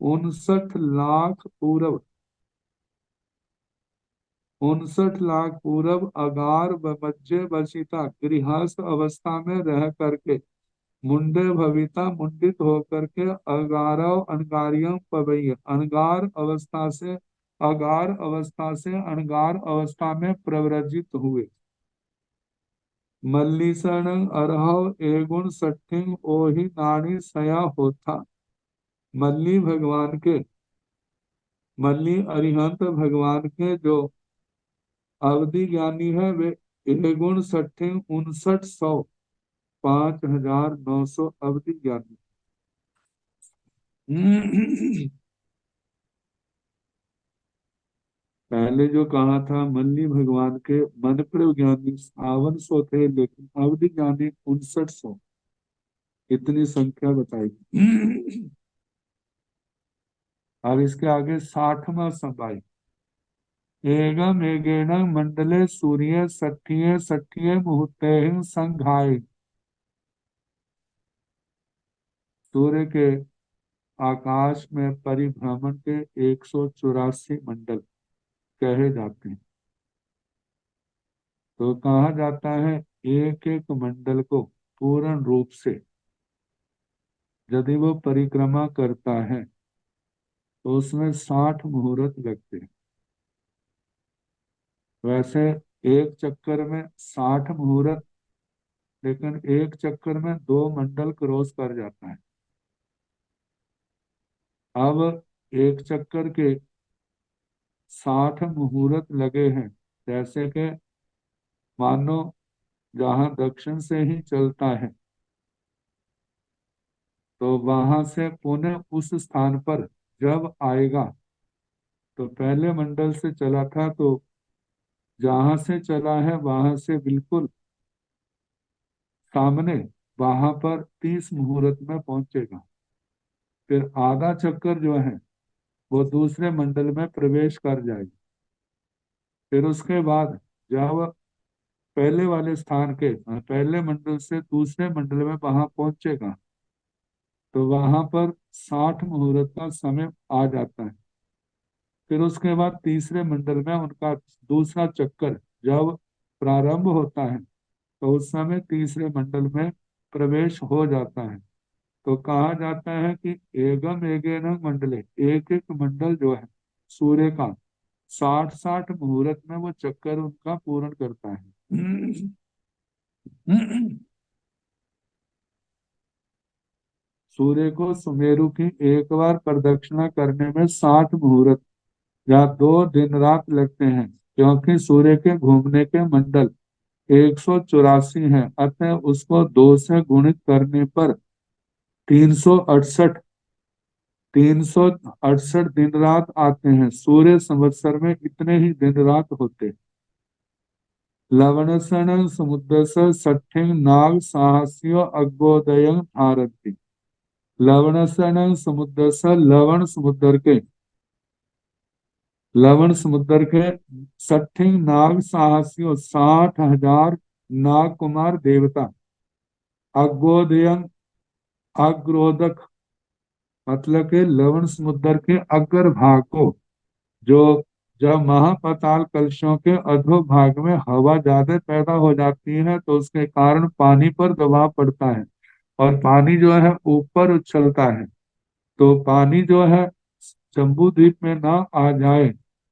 Speaker 3: 59 लाख पूरब, 59 लाख पूरब अगार मध्य वसीता गृहस्थ अवस्था में रह करके मुंडे भविता मुंडित होकर के अगारव अणगारियम पवई, अगार अवस्था से अणगार अवस्था में प्रव्रजित हुए। मल्लीसण अरहव एगुण सठिंग ओहि नानी सया होता। मल्ली भगवान के, मल्ली अरिहंत भगवान के जो अवधि ज्ञानी है वे एगुण सठिंग 5900 5,900 अवधि ज्ञानी। पहले जो कहा था मल्ली भगवान के मन पर ज्ञानी 5200 थे, लेकिन अवधि ज्ञानी 5900, इतनी संख्या बताई। अब इसके आगे 60वां संपाई, एगम एगेण मंडले सूर्य सठिये सठिये मुहूर्ते संघाय। सूर्य के आकाश में परिभ्रमण के 184 मंडल कहे जाते हैं। तो कहा जाता है एक एक मंडल को पूर्ण रूप से यदि वो परिक्रमा करता है तो उसमें 60 मुहूर्त लगते हैं। वैसे एक चक्कर में 60 मुहूर्त, लेकिन एक चक्कर में 2 मंडल क्रॉस कर जाता है। अब एक चक्कर के 60 मुहूर्त लगे हैं, जैसे कि मानो जहां दक्षिण से ही चलता है तो वहां से पुनः उस स्थान पर जब आएगा, तो पहले मंडल से चला था तो जहां से चला है वहां से बिल्कुल सामने वहां पर 30 मुहूर्त में पहुंचेगा। फिर आधा चक्कर जो है वो दूसरे मंडल में प्रवेश कर जाएगी। फिर उसके बाद जब पहले वाले स्थान के पहले मंडल से दूसरे मंडल में वहां पहुंचेगा तो वहां पर 60 मुहूर्त का समय आ जाता है। फिर उसके बाद तीसरे मंडल में उनका दूसरा चक्कर जब प्रारंभ होता है तो उस समय तीसरे मंडल में प्रवेश हो जाता है। तो कहा जाता है कि एगम एगेन मंडले, एक एक मंडल जो है सूर्य का 60-60 मुहूर्त में वो चक्कर उनका पूर्ण करता है। सूर्य को सुमेरु की एक बार प्रदक्षिणा करने में 60 मुहूर्त या 2 दिन रात लगते हैं, क्योंकि सूर्य के घूमने के मंडल 184 है, अतः उसको 2 से गुणित करने पर 368 368 दिन रात आते हैं। सूर्य संवत्सर में इतने ही दिन रात होते। लवणसन समुद्र सठिंग नाग साहस्यो अग्गोदय भारती। लवणसन समुद्र, लवण समुद्र के सठिंग नाग साहसियों 60,000 नाग कुमार देवता, अग्गोदयन अग्रोदक, मतलब के लवण समुद्र के अग्र भाग को, जो जब महापाताल कलशों के अधो भाग में हवा ज्यादा पैदा हो जाती है तो उसके कारण पानी पर दबाव पड़ता है, और पानी जो है ऊपर उछलता है। तो पानी जो है जम्बू द्वीप में ना आ जाए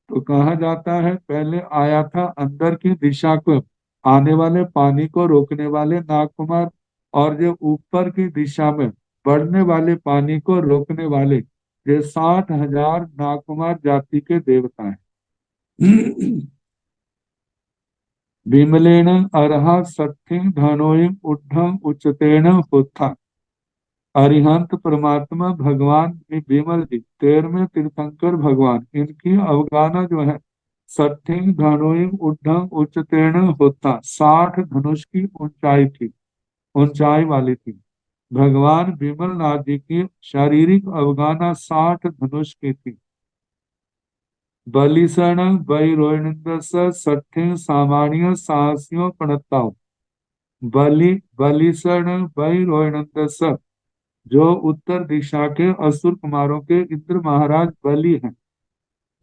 Speaker 3: तो कहा जाता है पहले आया था अंदर की दिशा को आने वाले पानी को रोकने वाले नागकुमार, और जो ऊपर की दिशा में बढ़ने वाले पानी को रोकने वाले ये 60,000 नागकुमार जाति के देवता हैं। विमलेन अर्हा सत्थिं धनोयं ऊर्ध्वं उच्चतेन होता। अरिहंत परमात्मा भगवान विमल जी 13वें तीर्थंकर भगवान, इनकी अवगाना जो है सत्थिंग धनुष ऊर्ध्वं उच्चतेन होता, 60 धनुष की ऊंचाई थी, ऊंचाई वाली थी। भगवान विमल नाथ जी की शारीरिक अवगाना 60 धनुष की थी। बलिसण वैरोनिंद सत्थिं सामान्य साहसियों प्रणताओ। बलिसण वैरोनिंद, जो उत्तर दिशा के असुर कुमारों के इंद्र महाराज बलि हैं,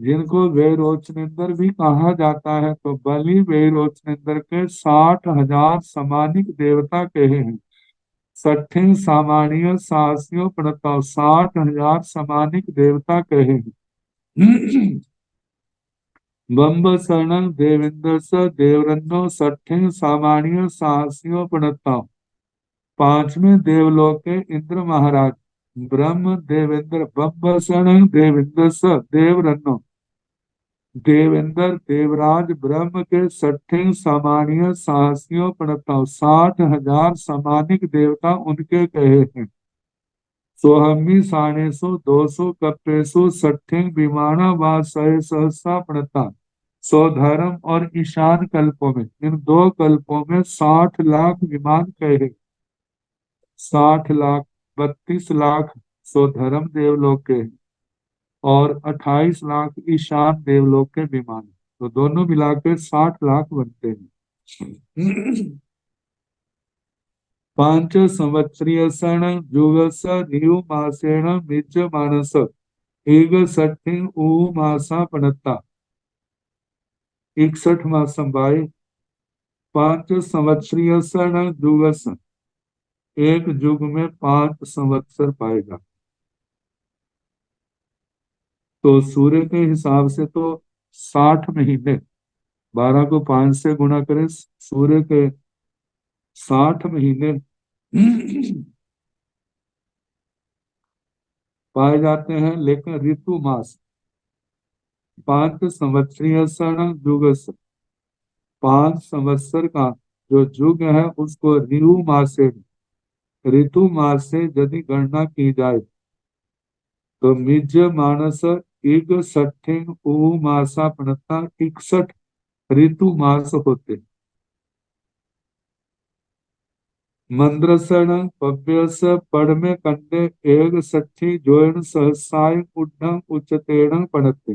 Speaker 3: जिनको वैरोचनिंदर भी कहा जाता है, तो बलि वैरोचनिंदर के 60,000 समानिक देवता कहे हैं। सठिन सामान्य साहसियों प्रणताओ, 60,000 समानिक देवता कहे हैं। बम्ब शरण देवेंद्र स देवरन्नो सठिन सामान्य साहसियों प्रणताओ। पांचवें देवलोक के इंद्र महाराज ब्रह्म देवेंद्र बब्बसण देवेंद्र स देवरन्नो, देवेंद्र देवराज ब्रह्म के 60 सामान्य साहसियों प्रणताओ, 60,000 सामानिक देवता उनके कहे हैं। सोहमी साणेसु 200 कप्पेसु 60 विमाना व सह सहसा प्रणता। स्वधर्म और ईशान कल्पों में, इन दो कल्पों में 60 लाख विमान कहे, 60 लाख, 32 लाख स्वधर्म देवलोक के और 28 लाख ईशान देवलोक के विमान, तो दोनों मिलाकर 60 लाख बनते हैं। पांच संवत्सरीय सन जुगस रियु मासेण मिज मानस ईग सठि ऊ मासा पणता। 61 मासम बाई। 5 संवत्सरीय सन जुगस, एक युग में 5 संवत्सर पाएगा। तो सूर्य के हिसाब से तो 60 महीने, 12 को 5 से गुणा करें, सूर्य के 60 महीने पाए जाते हैं। लेकिन ऋतु मास 5 संवत्सरीय सन जुगस, 5 संवत्सर का जो युग है उसको ऋतु मास से यदि गणना की जाए तो मिज मानस इग सठिन ऊ मासा प्रणता 61 ऋतु मास होते। मंद्रसण पव्यस पढ़मे कंडे एग सठी जोन सहसाय उड्ढं उच्चतेण पढ़ते।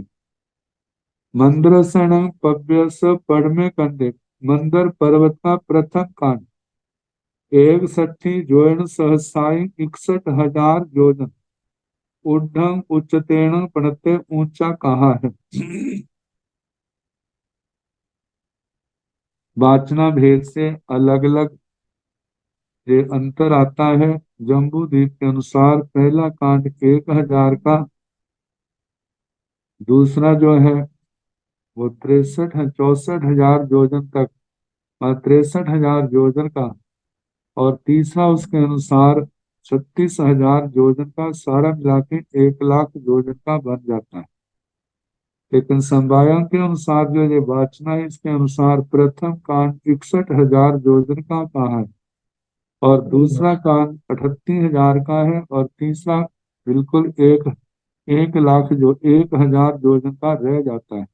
Speaker 3: मंद्रसण पव्यस पढ़मे कंडे, मंदर पर्वत का प्रथम कांड, एक सठी जोन सहसाई 61,000 योजन, उड्ढं उच्चतेण पढ़ते ऊंचा कहा है। वाचना भेद से अलग अलग ये अंतर आता है। जम्बू द्वीप के अनुसार पहला कांड 1,000 का, दूसरा जो है वो 64,000 योजन तक, 63,000 योजन का, और तीसरा उसके अनुसार 36,000 योजन का, सारा मिला के 1,00,000 योजन का बन जाता है। लेकिन संवायों के अनुसार जो ये वाचना है, इसके अनुसार प्रथम कांड 61,000 योजन का कहा है, और दूसरा कांड 38,000 का है, और तीसरा बिल्कुल 1,00,000 जो 1,000 योजन का रह जाता है।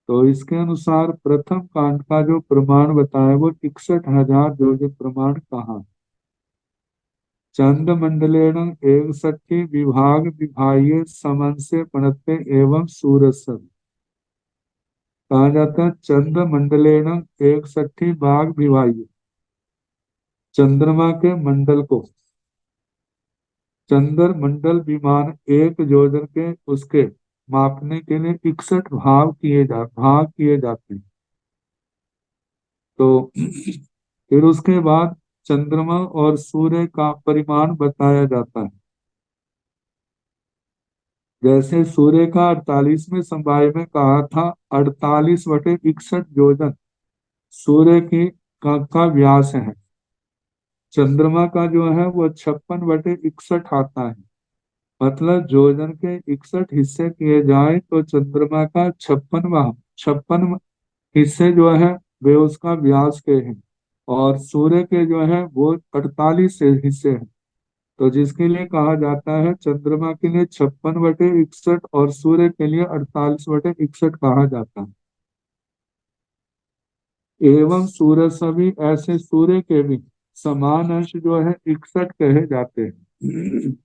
Speaker 3: तो इसके अनुसार प्रथम कांड का जो प्रमाण बताया वो 61,000 योजन प्रमाण कहा। चंद मंडलेन एक सठी विभाग विभागीय समन से पणते एवं सूरसर, कहा जाता है चंद्र मंडलेन एक सठी भाग विभागीय, चंद्रमा के मंडल को, चंद्र मंडल विमान एक योजन के उसके मापने के लिए 61 भाग किए जाते हैं। तो फिर उसके बाद चंद्रमा और सूर्य का परिमाण बताया जाता है। जैसे सूर्य का 48वें समवाय में कहा था 48/61 योजन सूर्य का व्यास है। चंद्रमा का जो है वो 56/61 आता है। मतलब योजन के 61 हिस्से किए जाए तो चंद्रमा का 56 हिस्से जो है वे उसका व्यास के हैं, और सूर्य के जो है वो 48 हिस्से हैं। तो जिसके लिए कहा जाता है चंद्रमा के लिए 56/61 और सूर्य के लिए 48/61 कहा जाता है। एवं सूर्य सभी ऐसे सूर्य के भी समान अंश जो है 61 कहे जाते हैं।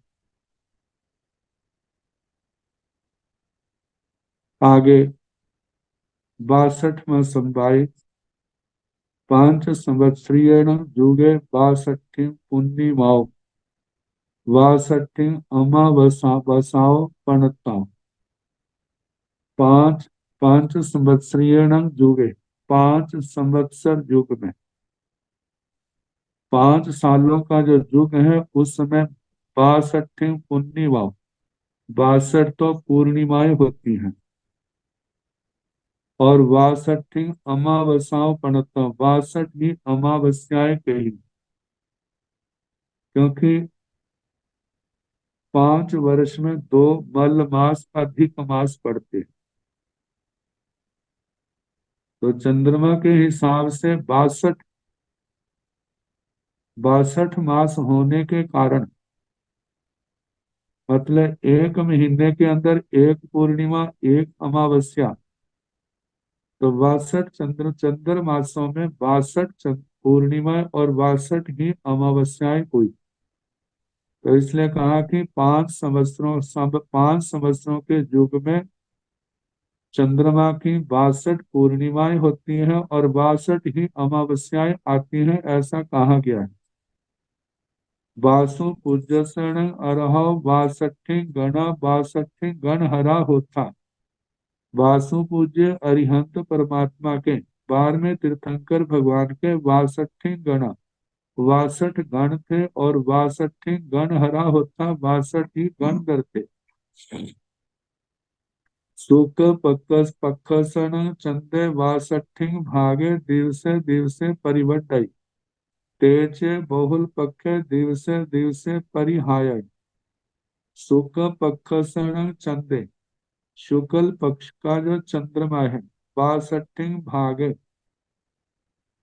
Speaker 3: आगे 62वां समवाय। पांच संवत्सरीय जुगे 62 पुण्यमाओ 62 अमावसाओ पणता। पांच पांच संवत्सरीय जुगे 5 संवत्सर युग में 5 सालों का जो युग है उस समय 62 पूर्णिमा 62 तो पूर्णिमाएं होती हैं, और 62 अमावस्याओं पड़ता 62 ही अमावस्याएं कही, क्योंकि 5 वर्ष में 2 मल मास अधिक मास पड़ते हैं। तो चंद्रमा के हिसाब से 62 मास होने के कारण, मतलब एक महीने के अंदर एक पूर्णिमा एक अमावस्या, तो 62 चंद्र मासों में 62 पूर्णिमा और 62 ही अमावस्याएं हुई। तो इसलिए कहा कि 5 संवत्सरों के युग में चंद्रमा की 62 पूर्णिमाएं होती हैं और 62 ही अमावस्याएं आती हैं, ऐसा कहा गया है। वासु पूज्यसण अरह 62 गण 62 गण हरा होता। वासु पूज्य अरिहंत परमात्मा के 12वें तीर्थंकर भगवान के 62 गण 62 गण थे, और 62 गण हरा होता 62 ही गण करते। सुख पक्कसन चंदे 62 भागे दिवसे दिवसे परिवर्तय तेजे बहुल पक्के दिवसे दिवसे परिहाय। सुख पक्कसन चंदे शुक्ल पक्ष का जो चंद्रमा है 62 भाग,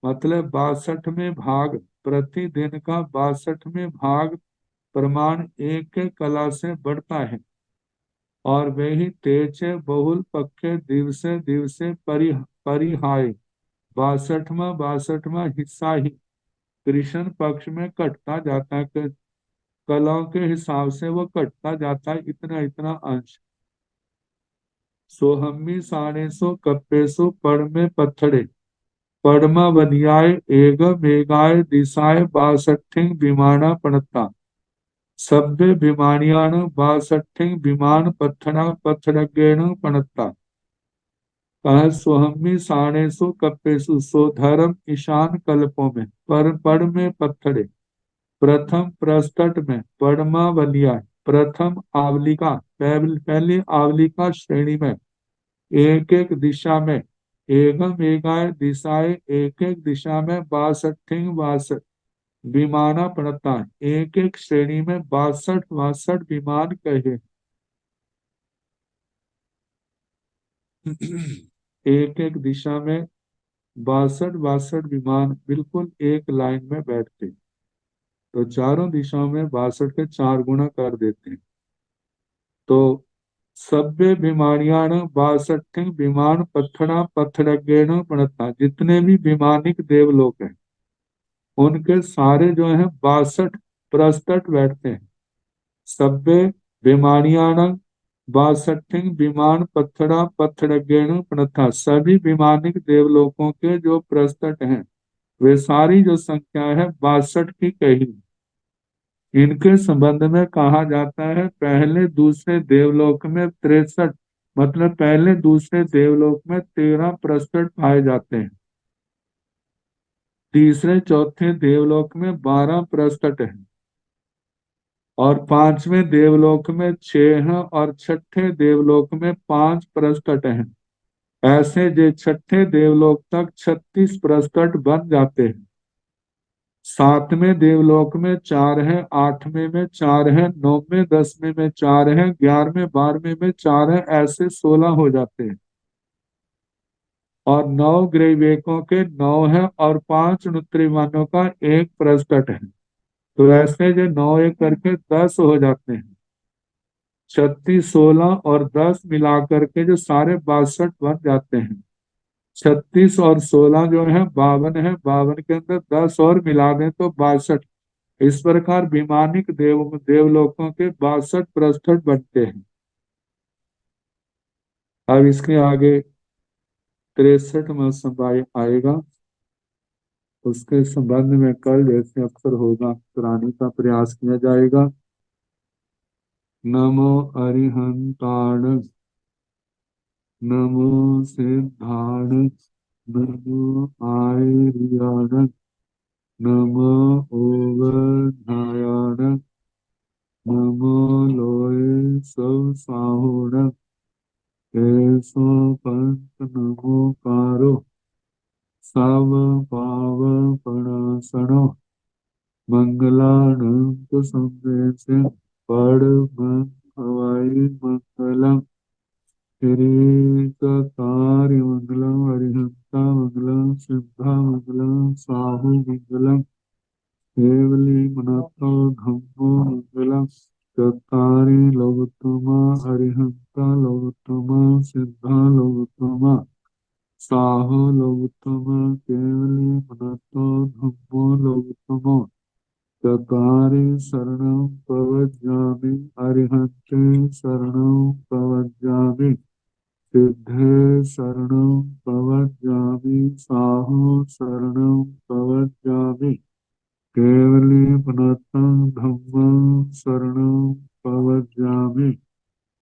Speaker 3: मतलब 62वें भाग, प्रतिदिन का 62वें भाग प्रमाण एक कला से बढ़ता है, और वे ही तेज बहुल पक्के दिवसे दिवसे परिहाय 62वां हिस्सा ही कृष्ण पक्ष में कटता जाता है। कलाओं के हिसाब से वो कटता जाता है, इतना इतना अंश। सोहम्मी साढ़े सो कप्पेसो पड़ में पत्थड़े पड़मा बनियाय एग मेघाय दिशाय 62 विमाना पड़ता। सभ्य विमानियान 62 विमान पत्थड़ा पत्थड़गेण पणता। कहा सोहम्मी साढ़े सो कप्पेसु सो धर्म ईशान कल्पों में पड़ में पत्थड़े प्रथम प्रस्तट में पड़मा बलिया प्रथम आवलिका पहली आवलिका श्रेणी में एक एक दिशा में एगम एगाय दिशाएं एक एक दिशा में 62 विमाना पड़ता है। एक एक श्रेणी में 62 विमान कहे। एक एक दिशा में 62 विमान बिल्कुल एक लाइन में बैठते, तो चारों दिशाओं में 62 के 4 गुना कर देते हैं। तो सभ्य विमानियान 62 विमान पत्थड़ा पत्थड़गेण पड़ता। जितने भी विमानिक देवलोक हैं उनके सारे जो है 62 प्रस्तट बैठते हैं। सभ्य विमानियान 62 विमान पत्थड़ा पत्थड़गेण पड़ता। सभी विमानिक देवलोकों के जो प्रस्तट हैं वे सारी जो संख्या है 62 की कही। इनके संबंध में कहा जाता है पहले दूसरे देवलोक में 63, मतलब पहले दूसरे देवलोक में 13 प्रस्तट पाए जाते हैं। तीसरे चौथे देवलोक में 12 प्रस्कट हैं और पांचवें देवलोक में 6 हैं और छठे देवलोक में 5 प्रस्कट हैं। ऐसे जे छठे देवलोक तक 36 प्रस्कट बन जाते हैं। सातवें देवलोक में 4 हैं, आठवें में 4 हैं, नौवें 10वें में 4 हैं, 11वें 12वें में 4 हैं, ऐसे 16 हो जाते हैं। और 9 ग्रीवेकों के 9 हैं और 5 नुत्रिमानों का 1 प्रस्कट है। तो ऐसे जो 9 एक करके 10 हो जाते हैं। 36, 16 और 10 मिलाकर के जो सारे 62 बन जाते हैं। 36 और 16 जो है 52 है, 52 के अंदर 10 और मिला दें तो 62। इस प्रकार विमानिक देवलोकों के 62 प्रस्कट बनते हैं। अब इसके आगे 63वां संवाद आएगा। उसके संबंध में कल जैसे अक्सर होगा कराने का प्रयास किया जाएगा। नमो अरिहंताण, नमो सिद्धाण, नमो आर्याण, नमो ओवधायाण, नमो लोये सब साहुण, केशो पंत नमो कारो, सब पाव प्रणासनो, मंगलानंद संदेश पढ़ हवाई मंगलम, श्री कार्य मंगलम, हरिहंता मंगलम, सिद्धा मंगलम, साहु मंगलम, केवली मनातो धम्मो मंगलम, चत्तारि लोकोत्तमा, हरिहंता लोकोत्तमा, सिद्धा लोकोत्तमा, साहु लोकोत्तमा, केवली मनातो धम्मो लोकोत्तमो, चत्वारि शरणं प्रव्रजामि, अरिहन्ते शरणं प्रव्रजामि, सिद्धे शरणं प्रव्रजामि, साहु शरणं प्रव्रजामि, केवली पुनतं धम्मं शरणं प्रव्रजामि।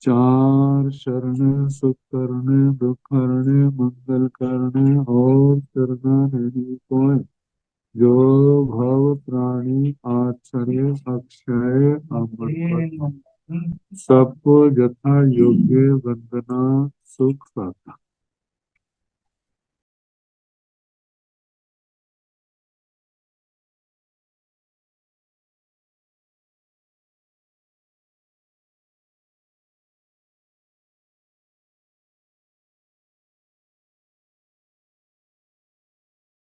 Speaker 3: 4 शरण सुख करने, दुख हरने, मंगल करने और करना नहीं कोई, जो भव प्राणी आश्चर्य अक्षय अमर, सबको यथा योग्य वंदना सुख साता।